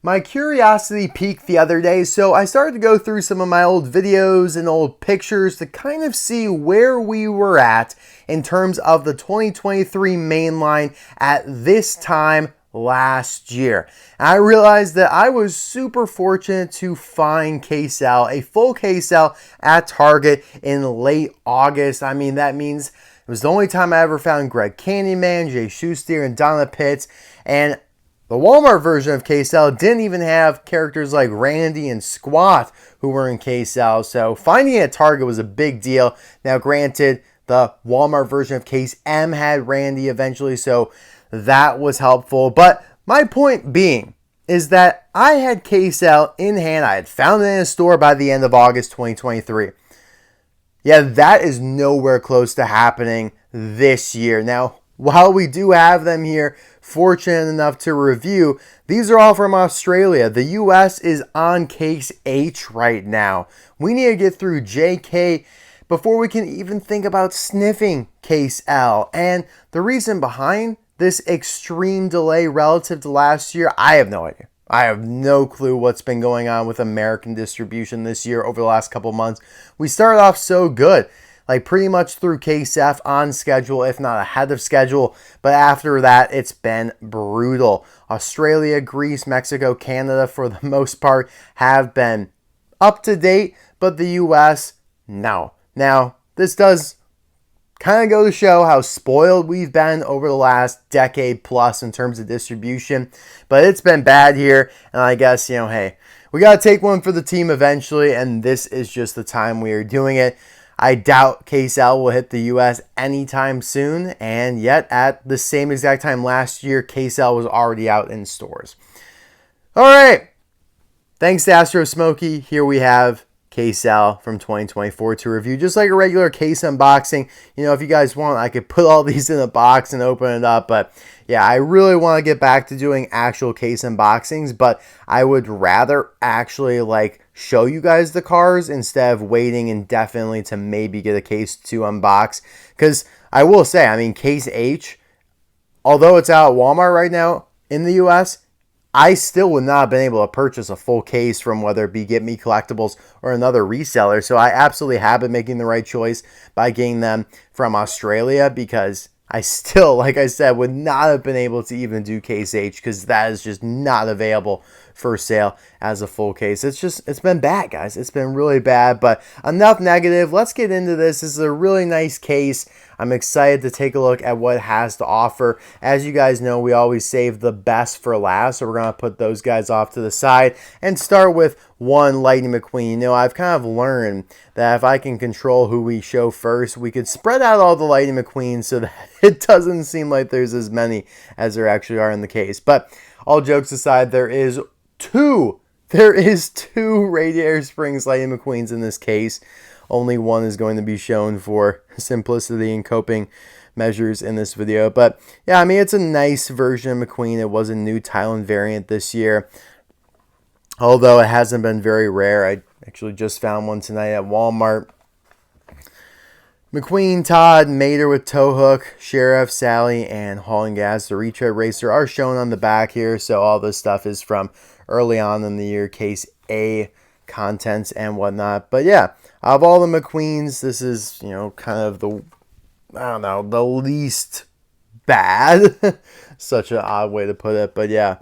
My curiosity peaked the other day, so I started to go through some of my old videos and old pictures to kind of see where we were at in terms of the 2023 mainline at this time last year. And I realized that I was super fortunate to find KCL, a full KCL at Target in late August. I mean, that means it was the only time I ever found Greg Candyman, Jay Schuster, and Donna Pitts, and the Walmart version of KCL didn't even have characters like Randy and Squat who were in KCL, so finding it at Target was a big deal. Now, granted, the Walmart version of Case M had Randy eventually, so that was helpful. But my point being is that I had KCL in hand. I had found it in a store by the end of August 2023. Yeah, that is nowhere close to happening this year. Now, while we do have them here, fortunate enough to review, these are all from Australia. The US is on Case H right now. We need to get through JK before we can even think about sniffing Case L. And the reason behind this extreme delay relative to last year, I have no idea. I have no clue what's been going on with American distribution this year over the last couple months. We started off so good, like pretty much through Case F on schedule, if not ahead of schedule. But after that, it's been brutal. Australia, Greece, Mexico, Canada, for the most part, have been up to date. But the US, no. Now, this does kind of go to show how spoiled we've been over the last decade plus in terms of distribution. But it's been bad here. And I guess, hey, we got to take one for the team eventually. And this is just the time we are doing it. I doubt KCL will hit the US anytime soon, and yet at the same exact time last year, KCL was already out in stores. All right, thanks to Astro Smokey. Here we have KCL from 2024 to review, just like a regular case unboxing. If you guys want, I could put all these in a box and open it up, but yeah, I really want to get back to doing actual case unboxings, but I would rather actually show you guys the cars instead of waiting indefinitely to maybe get a case to unbox. Because I will say, Case H, although it's out at Walmart right now in the US, I still would not have been able to purchase a full case from whether it be GetMeCollecitlbes or another reseller. So I absolutely have been making the right choice by getting them from Australia, because I still, like I said, would not have been able to even do Case H because that is just not available for sale as a full case. It's been bad, guys. It's been really bad, but enough negative. Let's get into this. This is a really nice case. I'm excited to take a look at what it has to offer. As you guys know, we always save the best for last, so we're going to put those guys off to the side and start with one Lightning McQueen. I've kind of learned that if I can control who we show first, we could spread out all the Lightning McQueens so that it doesn't seem like there's as many as there actually are in the case. But all jokes aside, there is two Radiator Springs Lightning McQueens in this case. Only one is going to be shown for simplicity and coping measures in this video. But yeah, it's a nice version of McQueen. It was a new Thailand variant this year, although it hasn't been very rare. I actually just found one tonight at Walmart. McQueen, Todd, Mater with tow hook, Sheriff, Sally, and hauling gas. The retread racer are shown on the back here, so all this stuff is from early on in the year, Case A contents and whatnot. But yeah, of all the McQueens, this is, kind of the least bad. Such an odd way to put it, but yeah.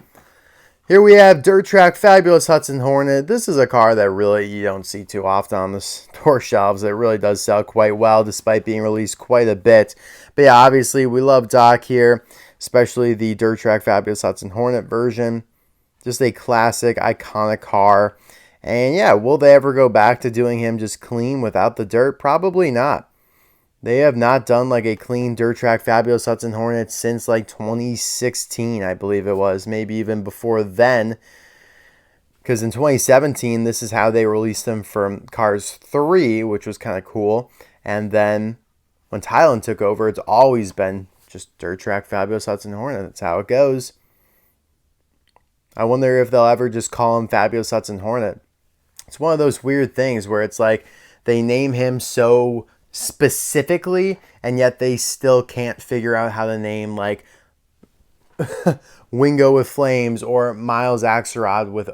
Here we have Dirt Track Fabulous Hudson Hornet. This is a car that really you don't see too often on the store shelves. It really does sell quite well despite being released quite a bit. But yeah, obviously we love Doc here, especially the Dirt Track Fabulous Hudson Hornet version. Just a classic, iconic car. And yeah, will they ever go back to doing him just clean without the dirt? Probably not. They have not done a clean Dirt Track Fabulous Hudson Hornet since 2016, I believe it was. Maybe even before then. Because in 2017, this is how they released them for Cars 3, which was kind of cool. And then when Thailand took over, it's always been just Dirt Track Fabulous Hudson Hornet. That's how it goes. I wonder if they'll ever just call him Fabulous Hudson Hornet. It's one of those weird things where it's they name him so specifically, and yet they still can't figure out how to name Wingo with flames, or Miles Axelrod with,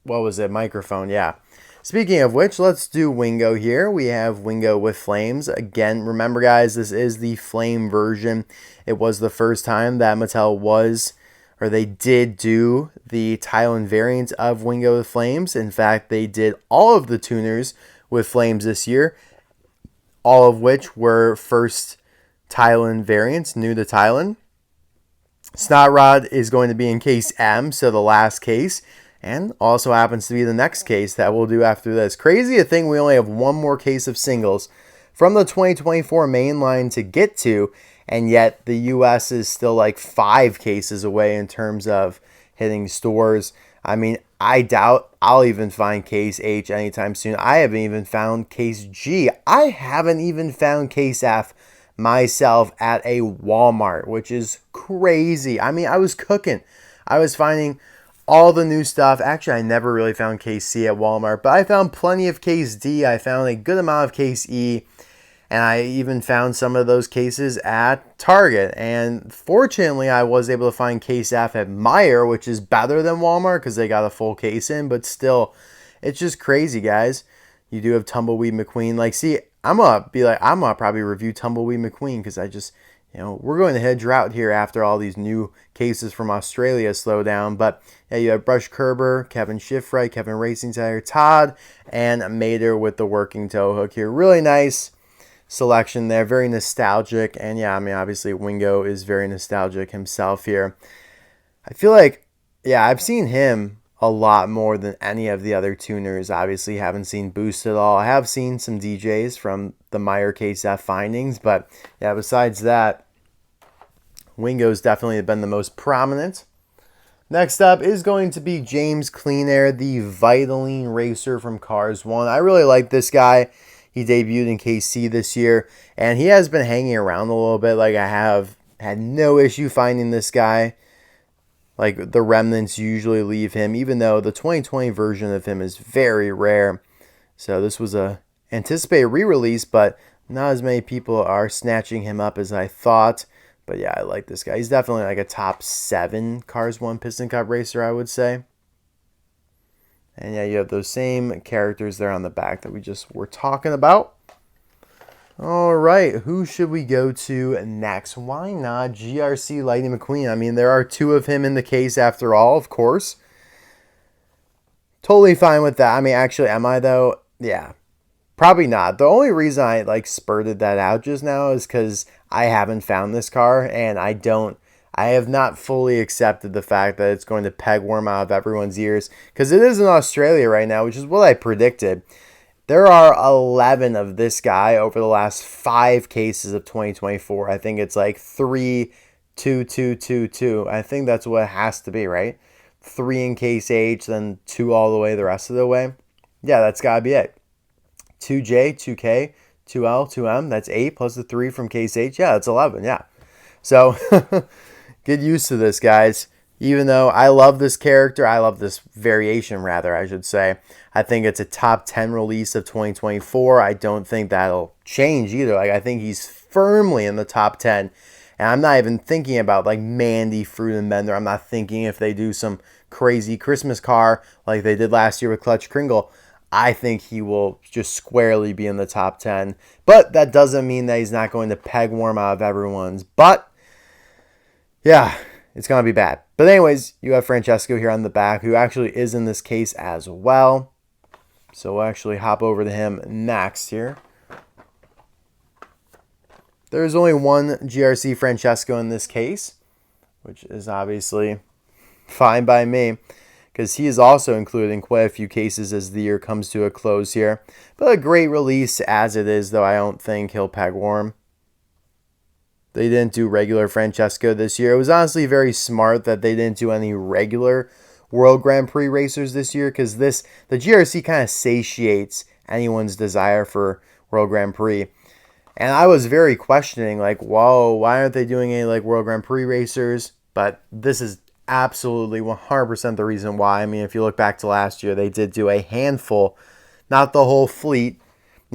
what was it, microphone, yeah. Speaking of which, let's do Wingo here. We have Wingo with flames. Again, remember guys, this is the flame version. It was the first time that Mattel they did do the Thailand variant of Wingo with flames. In fact, they did all of the tuners with flames this year, all of which were first Thailand variants, new to Thailand. Snot Rod is going to be in case M, so the last case, and also happens to be the next case that we'll do after this. Crazy to think we only have one more case of singles from the 2024 main line to get to, and yet the US is still like 5 cases away in terms of hitting stores. I mean, I doubt I'll even find case H anytime soon. I haven't even found case G. I haven't even found case F myself at a Walmart, which is crazy. I mean, I was cooking. I was finding all the new stuff. Actually, I never really found case C at Walmart, but I found plenty of case D. I found a good amount of case E, and I even found some of those cases at Target. And fortunately, I was able to find case F at Meijer, which is better than Walmart because they got a full case in, but still, it's just crazy, guys. You do have Tumbleweed McQueen. Like, see, I'm gonna probably review Tumbleweed McQueen because I just, we're going to hit drought here after all these new cases from Australia slow down. But yeah, you have Brush Kerber, Kevin Schiffright, Kevin Racing Tire, Todd, and Mater with the working tow hook here. Really nice selection there, very nostalgic. And yeah, I mean, obviously Wingo is very nostalgic himself here. I feel like, yeah, I've seen him a lot more than any of the other tuners. Obviously haven't seen Boost at all. I have seen some DJs from the Meijer Case F findings, but yeah, besides that, Wingo's definitely been the most prominent. Next up is going to be James Cleanair, the Vitaline racer from Cars 1. I really like this guy. He debuted in KC this year, and he has been hanging around a little bit. Like, I have had no issue finding this guy. Like, the remnants usually leave him, even though the 2020 version of him is very rare. So this was a anticipated re-release, but not as many people are snatching him up as I thought. But yeah, I like this guy. He's definitely like a top 7 Cars 1 Piston Cup racer, I would say. And yeah, you have those same characters there on the back that we just were talking about. All right, who should we go to next? Why not GRC Lightning McQueen? I mean, there are 2 of him in the case after all, of course. Totally fine with that. I mean, actually, am I though? Yeah, probably not. The only reason I spurted that out just now is because I haven't found this car, and I have not fully accepted the fact that it's going to peg worm out of everyone's ears, because it is in Australia right now, which is what I predicted. There are 11 of this guy over the last 5 cases of 2024. I think it's like 3, 2, 2, 2, 2. I think that's what it has to be, right? 3 in case H, then 2 all the way the rest of the way. Yeah, that's got to be it. 2J, 2K, 2L, 2M. That's 8 plus the 3 from case H. Yeah, that's 11. Yeah. So get used to this, guys. Even though I love this character, I love this variation, rather, I should say. I think it's a top 10 release of 2024. I don't think that'll change either. Like, I think he's firmly in the top 10. And I'm not even thinking about like Mandy, Fruit, and Bender. I'm not thinking if they do some crazy Christmas car like they did last year with Clutch Kringle. I think he will just squarely be in the top 10. But that doesn't mean that he's not going to peg worm out of everyone's. But yeah, it's going to be bad. But anyways, you have Francesco here on the back, who actually is in this case as well. So we'll actually hop over to him next here. There's only one GRC Francesco in this case, which is obviously fine by me, because he is also included in quite a few cases as the year comes to a close here. But a great release as it is, though I don't think he'll peg worm. They didn't do regular Francesco this year. It was honestly very smart that they didn't do any regular World Grand Prix racers this year, because the GRC kind of satiates anyone's desire for World Grand Prix. And I was very questioning, like, whoa, why aren't they doing any like World Grand Prix racers? But this is absolutely 100% the reason why. I mean, if you look back to last year, they did do a handful, not the whole fleet,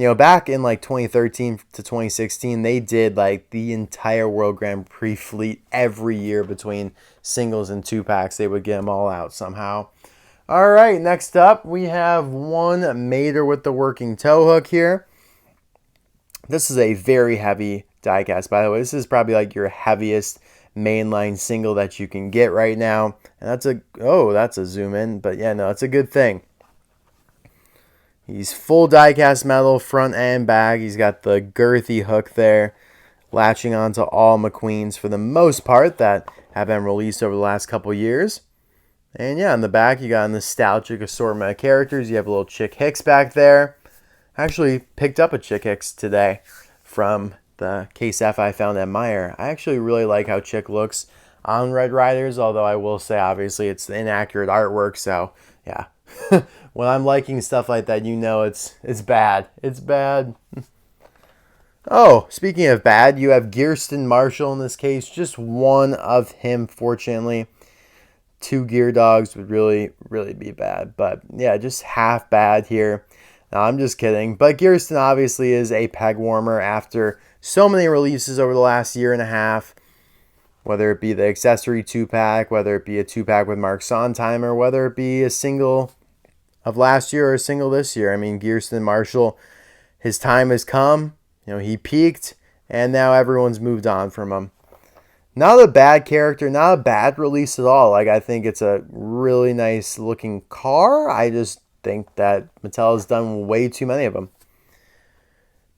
You know, back in like 2013 to 2016, they did like the entire World Grand Prix fleet every year between singles and 2-packs. They would get them all out somehow. All right, next up, we have one Mater with the working tow hook here. This is a very heavy diecast, by the way. This is probably like your heaviest mainline single that you can get right now. And that's a zoom in, but yeah, no, it's a good thing. He's full diecast metal, front and back. He's got the girthy hook there, latching onto all McQueens for the most part that have been released over the last couple years. And yeah, on the back, you got a nostalgic assortment of characters. You have a little Chick Hicks back there. I actually picked up a Chick Hicks today from the Case F I found at Meijer. I actually really like how Chick looks on Red Riders, although I will say, obviously, it's the inaccurate artwork, so yeah. When I'm liking stuff like that, you know it's bad. It's bad. Oh, speaking of bad, you have Gearsten Marshall in this case. Just one of him, fortunately. 2 gear dogs would really, really be bad. But yeah, just half bad here. No, I'm just kidding. But Gearsten obviously is a peg warmer after so many releases over the last year and a half. Whether it be the accessory 2-pack, whether it be a 2-pack with Mark Sondheimer, whether it be a single of last year or a single this year. I mean, Gearsten Marshall, his time has come. You know, he peaked, and now everyone's moved on from him. Not a bad character, not a bad release at all. Like, I think it's a really nice looking car. I just think that Mattel has done way too many of them.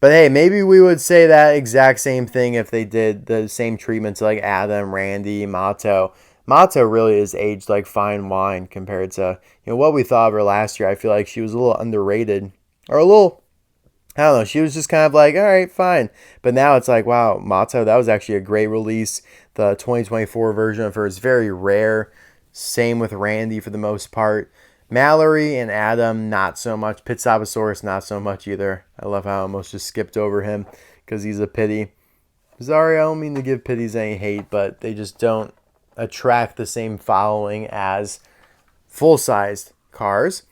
But hey, maybe we would say that exact same thing if they did the same treatment to like Adam, Randy, Mato. Mato really is aged like fine wine compared to, you know, what we thought of her last year. I feel like she was a little underrated, or a little, I don't know, she was just kind of like, all right, fine. But now it's like, wow, Mato, that was actually a great release. The 2024 version of her is very rare. Same with Randy for the most part. Mallory and Adam, not so much. Pitsoposaurus, not so much either. I love how I almost just skipped over him because he's a pity. Sorry, I don't mean to give pitties any hate, but they just don't attract the same following as full-sized cars.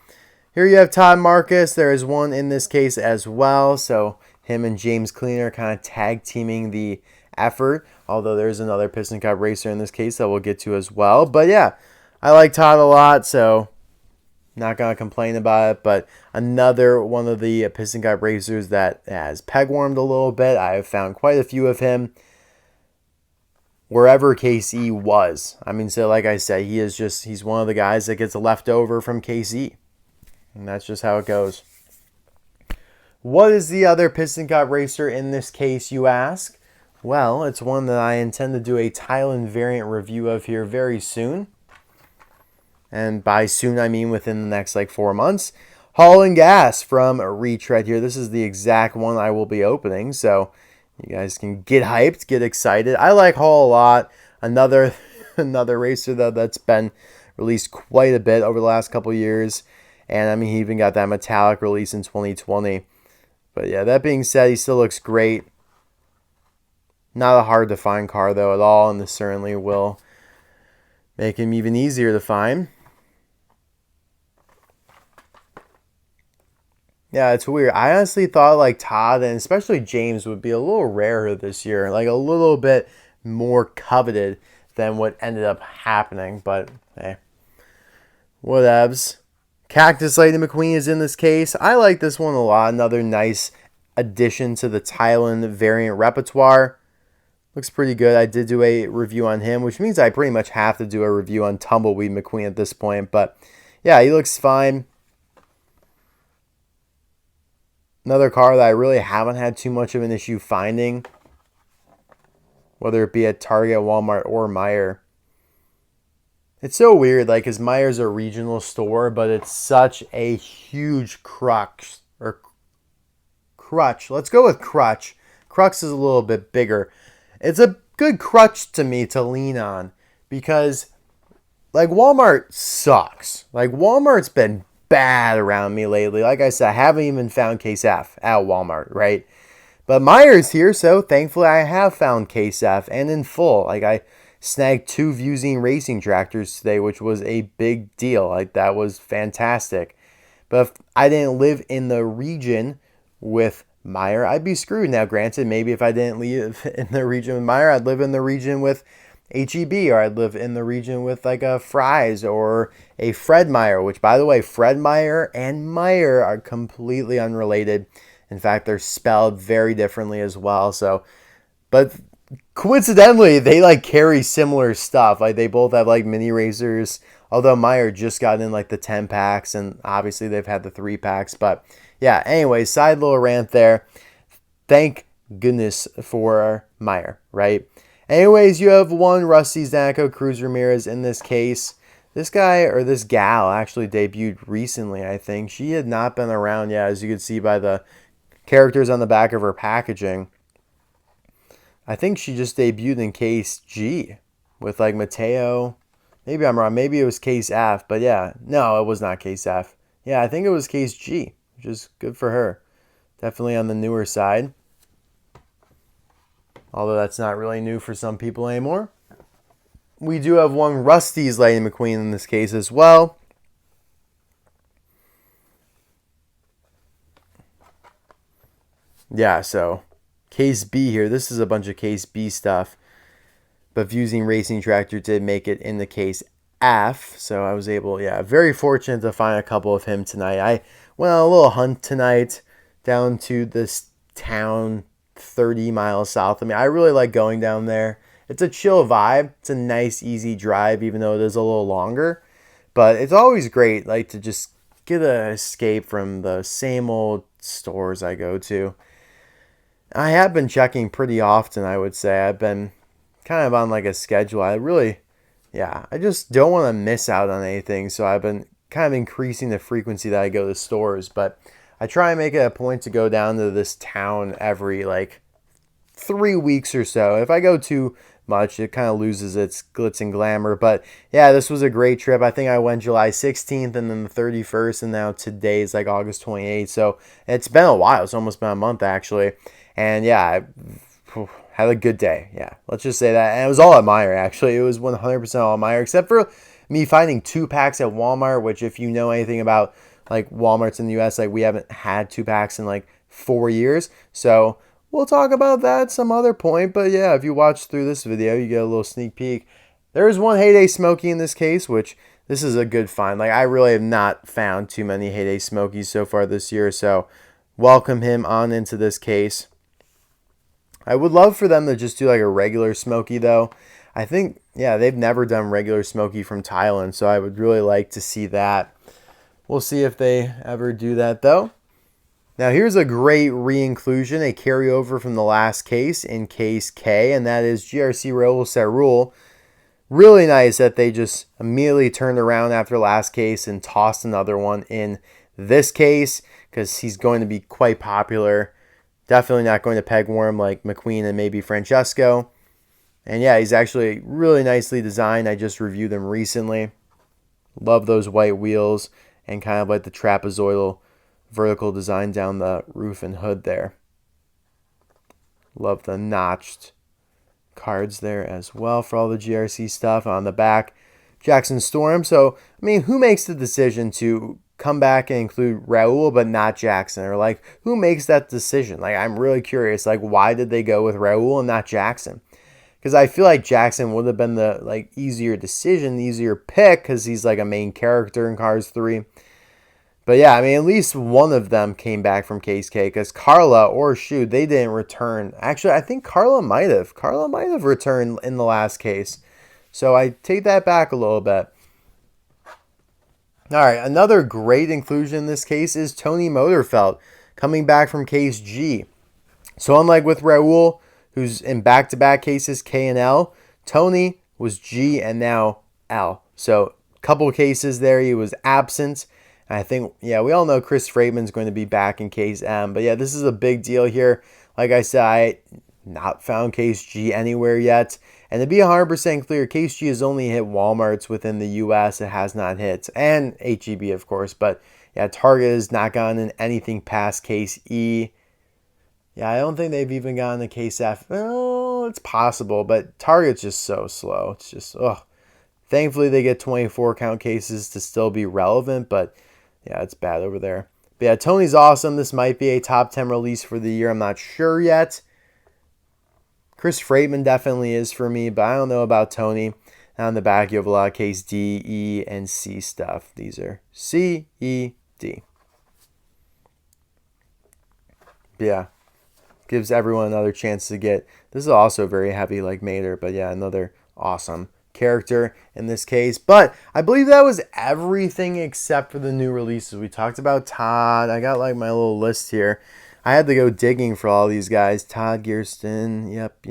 Here you have Todd Marcus. There is one in this case as well. So him and James Cleanair kind of tag teaming the effort. Although there's another Piston Cup racer in this case that we'll get to as well. But yeah, I like Todd a lot, so not going to complain about it. But another one of the Piston Cup racers that has peg warmed a little bit. I have found quite a few of him wherever KC was. I mean, so like I said, he's one of the guys that gets left over from KC. And that's just how it goes. What is the other Piston Cup racer in this case, you ask? Well, it's one that I intend to do a Thailand variant review of here very soon. And by soon, I mean within the next like 4 months. Hall and Gas from Retread here. This is the exact one I will be opening. So you guys can get hyped, get excited. I like Hall a lot. Another racer though that's been released quite a bit over the last couple years. And I mean, he even got that metallic release in 2020. But yeah, that being said, he still looks great. Not a hard to find car though at all. And this certainly will make him even easier to find. Yeah, it's weird. I honestly thought like Todd and especially James would be a little rarer this year. Like a little bit more coveted than what ended up happening. But hey, whatevs. Cactus Lightning McQueen is in this case. I like this one a lot. Another nice addition to the Thailand variant repertoire. Looks pretty good. I did do a review on him, which means I pretty much have to do a review on Tumbleweed McQueen at this point. But yeah, he looks fine. Another car that I really haven't had too much of an issue finding, whether it be at Target, Walmart, or Meijer. It's so weird, like, because Meijer's a regional store, but it's such a huge crutch. Let's go with crutch. Crux is a little bit bigger. It's a good crutch to me to lean on because, like, Walmart sucks. Like, Walmart's been bad around me lately. Like I said, I haven't even found Case F at Walmart, right? But Meijer's here, so thankfully I have found Case F and in full. Like, I snagged 2 Vuzine racing tractors today, which was a big deal. Like, that was fantastic. But if I didn't live in the region with Meyer, I'd be screwed. Now, granted, maybe if I didn't live in the region with Meyer, I'd live in the region with HEB, or I'd live in the region with like a Fries or a Fred Meyer, which, by the way, Fred Meyer and Meyer are completely unrelated. In fact, they're spelled very differently as well. So, but coincidentally, they like carry similar stuff. Like they both have like mini racers, although Meyer just got in like the 10 packs, and obviously they've had the 3 packs. But yeah, anyway, side little rant there. Thank goodness for Meyer, right? Anyways, you have one Rust-eze Dinoco, Cruz Ramirez in this case. This guy, or this gal, actually debuted recently, I think. She had not been around yet, as you can see by the characters on the back of her packaging. I think she just debuted in case G with like Mateo. Maybe I'm wrong. Maybe it was case F, but yeah. No, it was not case F. Yeah, I think it was case G, which is good for her. Definitely on the newer side. Although that's not really new for some people anymore. We do have one Rusteze Lightning McQueen in this case as well. Yeah, so case B here. This is a bunch of case B stuff. But Fusing Racing Tractor did make it in the case F. So I was able, yeah, very fortunate to find a couple of him tonight. I went on a little hunt tonight down to this town 30 miles south of me. I really like going down there. It's a chill vibe. It's a nice, easy drive, even though it is a little longer. But it's always great, like, to just get an escape from the same old stores I go to. I have been checking pretty often, I would say. I've been kind of on like a schedule. I just don't want to miss out on anything. So I've been kind of increasing the frequency that I go to stores. But I try and make it a point to go down to this town every like 3 weeks or so. If I go too much, it kind of loses its glitz and glamour. But yeah, this was a great trip. I think I went July 16th and then the 31st, and now today's like August 28th. So it's been a while. It's almost been a month actually. And yeah, I had a good day. Yeah, let's just say that. And it was all at Meyer, actually. It was 100% all at Meyer, except for me finding 2 packs at Walmart, which if you know anything about like Walmarts in the US, like we haven't had 2 packs in like 4 years. So we'll talk about that some other point. But yeah, if you watch through this video, you get a little sneak peek. There's one Heyday Smokey in this case, which this is a good find. Like I really have not found too many Heyday Smokies so far this year. So welcome him on into this case. I would love for them to just do like a regular Smokey though. I think, yeah, they've never done regular Smokey from Thailand, so I would really like to see that. We'll see if they ever do that though. Now here's a great re-inclusion, a carryover from the last case in case K, and that is GRC Raoul CaRoule. Really nice that they just immediately turned around after last case and tossed another one in this case because he's going to be quite popular. Definitely not going to peg warm like McQueen and maybe Francesco. And yeah, he's actually really nicely designed. I just reviewed them recently. Love those white wheels and kind of like the trapezoidal vertical design down the roof and hood there. Love the notched cards there as well for all the GRC stuff on the back. Jackson Storm. So, I mean, who makes the decision to come back and include Raoul but not Jackson? Or like, who makes that decision? Like, I'm really curious, like, why did they go with Raoul and not Jackson? Because I feel like Jackson would have been the like easier decision, easier pick, because he's like a main character in Cars 3. But yeah, I mean, at least one of them came back from Case K, because Carla or Shu, they didn't return. Actually, I think Carla might have. Carla might have returned in the last case. So I take that back a little bit. All right, another great inclusion in this case is Tony Motorfelt coming back from case G. So unlike with Raoul, who's in back-to-back cases K and L, Tony was G and now L. So a couple cases there he was absent. And I think, yeah, we all know Chris Freightman's going to be back in case M. But yeah, this is a big deal here. Like I said, I not found case G anywhere yet. And to be 100% clear, case G has only hit Walmarts within the US. It has not hit. And HEB, of course. But yeah, Target has not gotten anything past case E. Yeah, I don't think they've even gotten a case F. Oh, it's possible. But Target's just so slow. It's just, ugh. Thankfully, they get 24 count cases to still be relevant. But yeah, it's bad over there. But yeah, Tony's awesome. This might be a top 10 release for the year. I'm not sure yet. Chris Freightman definitely is for me, but I don't know about Tony. And on the back, you have a lot of case D, E, and C stuff. These are C, E, D. But yeah, gives everyone another chance to get. This is also very heavy like Mater, but yeah, another awesome character in this case. But I believe that was everything except for the new releases. We talked about Todd. I got like my little list here. I had to go digging for all these guys. Todd, Gearsten. Yep.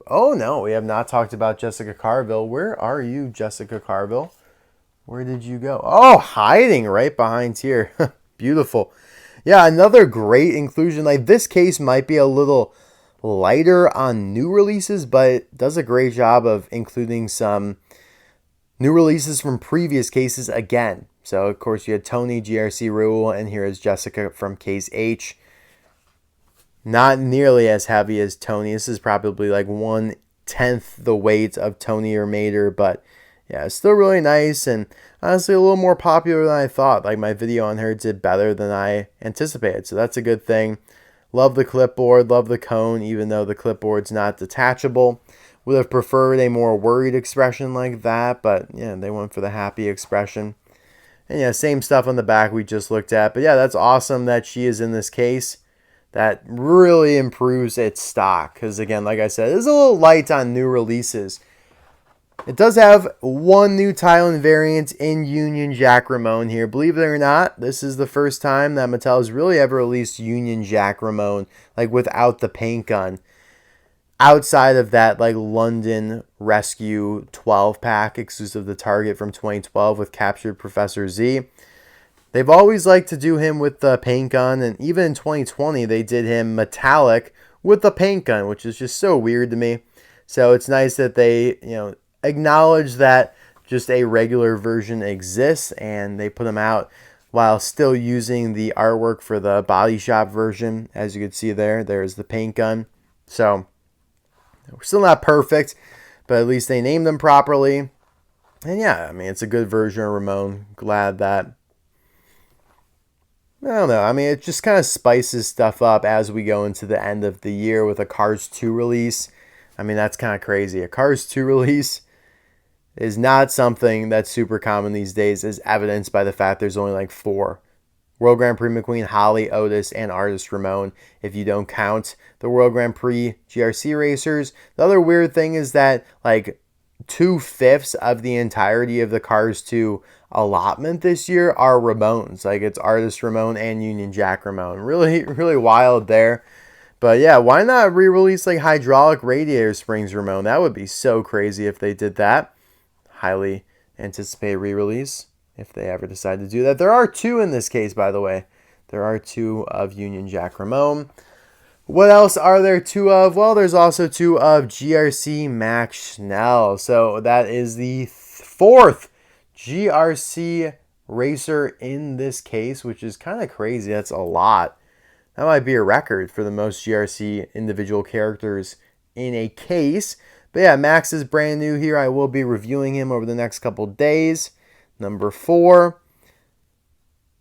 Oh no, we have not talked about Jessica Carvill. Where are you, Jessica Carvill? Where did you go? Oh, hiding right behind here. Beautiful. Yeah, another great inclusion. Like this case might be a little lighter on new releases, but it does a great job of including some new releases from previous cases again. So, of course, you had Tony, GRC Raoul, and here is Jessica from Case H. Not nearly as heavy as Tony. This is probably like 1/10 the weight of Tony or Mater, but yeah, it's still really nice and honestly a little more popular than I thought. Like my video on her did better than I anticipated, so that's a good thing. Love the clipboard, love the cone, even though the clipboard's not detachable. Would have preferred a more worried expression like that, but yeah, they went for the happy expression. And yeah, same stuff on the back we just looked at. But yeah, that's awesome that she is in this case. That really improves its stock. Because again, like I said, it's a little light on new releases. It does have one new Thailand variant in Union Jack Ramone here. Believe it or not, this is the first time that Mattel has really ever released Union Jack Ramone, like without the paint gun. Outside of that, like London Rescue 12-pack exclusive to Target from 2012 with Captured Professor Z. They've always liked to do him with the paint gun, and even in 2020, they did him metallic with the paint gun, which is just so weird to me. So it's nice that they, acknowledge that just a regular version exists, and they put him out while still using the artwork for the body shop version. As you can see there's the paint gun. So we're still not perfect, but at least they named them properly. And yeah, I mean, it's a good version of Ramone. Glad that. I don't know. I mean, it just kind of spices stuff up as we go into the end of the year with a Cars 2 release. I mean, that's kind of crazy. A Cars 2 release is not something that's super common these days, as evidenced by the fact there's only like 4. World Grand Prix McQueen, Holly, Otis, and Artist Ramone, if you don't count the World Grand Prix GRC racers. The other weird thing is that like 2/5 of the entirety of the Cars 2 allotment this year are Ramones. Like it's Artist Ramone and Union Jack Ramone. Really, really wild there. But yeah, why not re-release like Hydraulic Radiator Springs Ramone? That would be so crazy if they did that. Highly anticipated re-release if they ever decide to do that. There are 2 in this case, by the way. There are 2 of Union Jack Ramone. What else are there 2 of? Well, there's also 2 of GRC Max Schnell. So that is the 4th GRC racer in this case, which is kind of crazy. That's a lot. That might be a record for the most GRC individual characters in a case. But yeah, Max is brand new here. I will be reviewing him over the next couple days. Number 4.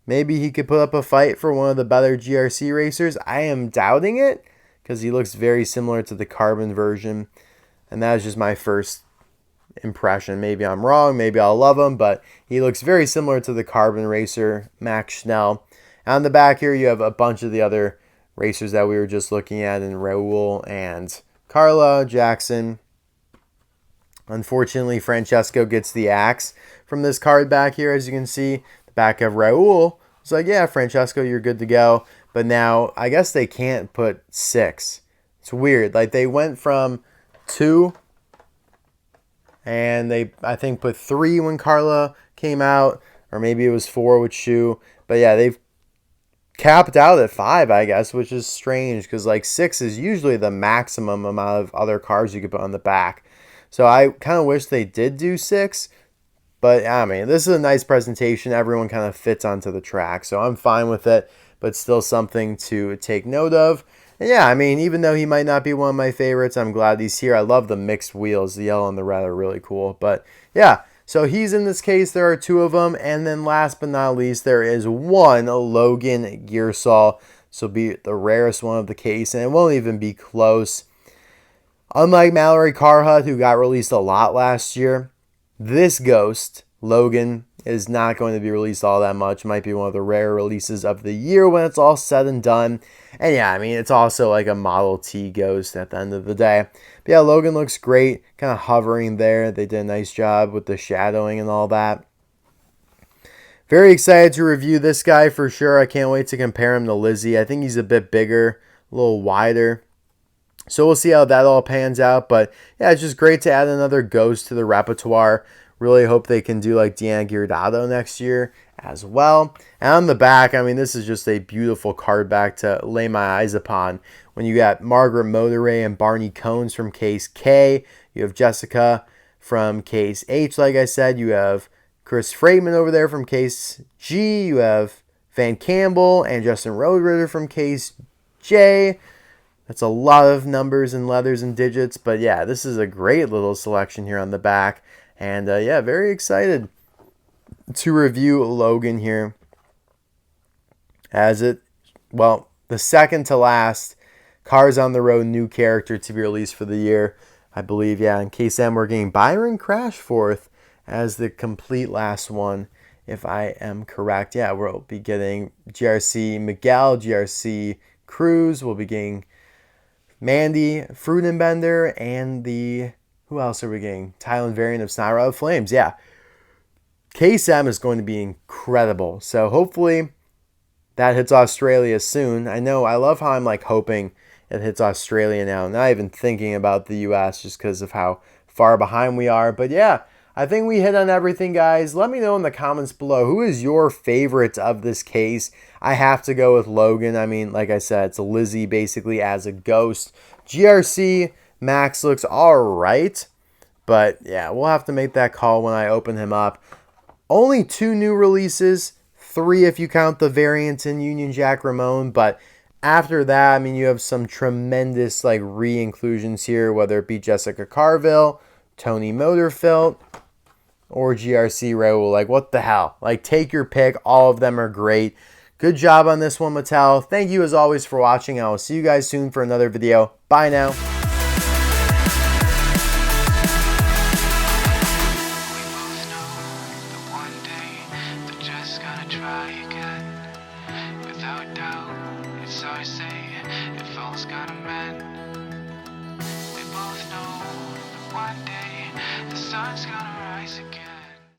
Maybe he could put up a fight for one of the better GRC racers. I am doubting it because he looks very similar to the carbon version. And that is just my first impression. Maybe I'm wrong. Maybe I'll love him. But he looks very similar to the carbon racer, Max Schnell. On the back here, you have a bunch of the other racers that we were just looking at in Raoul and Carla, Jackson. Unfortunately, Francesco gets the axe from this card back here. As you can see, the back of Raoul. It's like, yeah, Francesco, you're good to go. But now, I guess they can't put 6. It's weird. Like, they went from 2, and they, I think, put 3 when Carla came out. Or maybe it was 4 with Shu. But yeah, they've capped out at 5, I guess, which is strange. Because, like, 6 is usually the maximum amount of other cars you could put on the back. So I kind of wish they did do 6, but I mean, this is a nice presentation. Everyone kind of fits onto the track, so I'm fine with it, but still something to take note of. And yeah, I mean, even though he might not be one of my favorites, I'm glad he's here. I love the mixed wheels. The yellow and the red are really cool. But yeah, So he's in this case. There are 2 of them. And then last but not least, there is 1 Logan Gearsall. This will be the rarest one of the case, and it won't even be close. Unlike Mallory Carhut, who got released a lot last year, this Ghost, Logan, is not going to be released all that much. Might be one of the rare releases of the year when it's all said and done. And yeah, I mean, it's also like a Model T Ghost at the end of the day. But yeah, Logan looks great, kind of hovering there. They did a nice job with the shadowing and all that. Very excited to review this guy for sure. I can't wait to compare him to Lizzie. I think he's a bit bigger, a little wider. So we'll see how that all pans out. But yeah, it's just great to add another Ghost to the repertoire. Really hope they can do like Deanna Giordano next year as well. And on the back, I mean, this is just a beautiful card back to lay my eyes upon. When you got Margaret Motoray and Barney Cones from Case K. You have Jessica from Case H, like I said. You have Chris Freitman over there from Case G. You have Van Campbell and Justin Roadritter from Case J. That's a lot of numbers and letters and digits. But yeah, this is a great little selection here on the back. And yeah, very excited to review Logan here. The second to last Cars on the Road new character to be released for the year. I believe, yeah, in Case M, we're getting Byron Crashforth as the complete last one, if I am correct. Yeah, we'll be getting GRC Miguel, GRC Cruz. We'll be getting Mandy Frudenbender, and who else are we getting? Thailand variant of Snarl Flames. Yeah. Case M is going to be incredible. So hopefully that hits Australia soon. I know, I love how I'm like hoping it hits Australia now. Not even thinking about the US just because of how far behind we are. But yeah, I think we hit on everything, guys. Let me know in the comments below, who is your favorite of this case? I have to go with Logan. I mean, like I said, it's a Lizzie basically as a Ghost. GRC Max looks all right. But yeah, we'll have to make that call when I open him up. Only 2 new releases. 3 if you count the variants in Union Jack Ramone. But after that, I mean, you have some tremendous like re-inclusions here, whether it be Jessica Carvill, Tony Motorfelt, or GRC Raoul. Like, what the hell? Like, take your pick. All of them are great. Good job on this one, Mattel. Thank you as always for watching. I will see you guys soon for another video. Bye now. One day the sun's gonna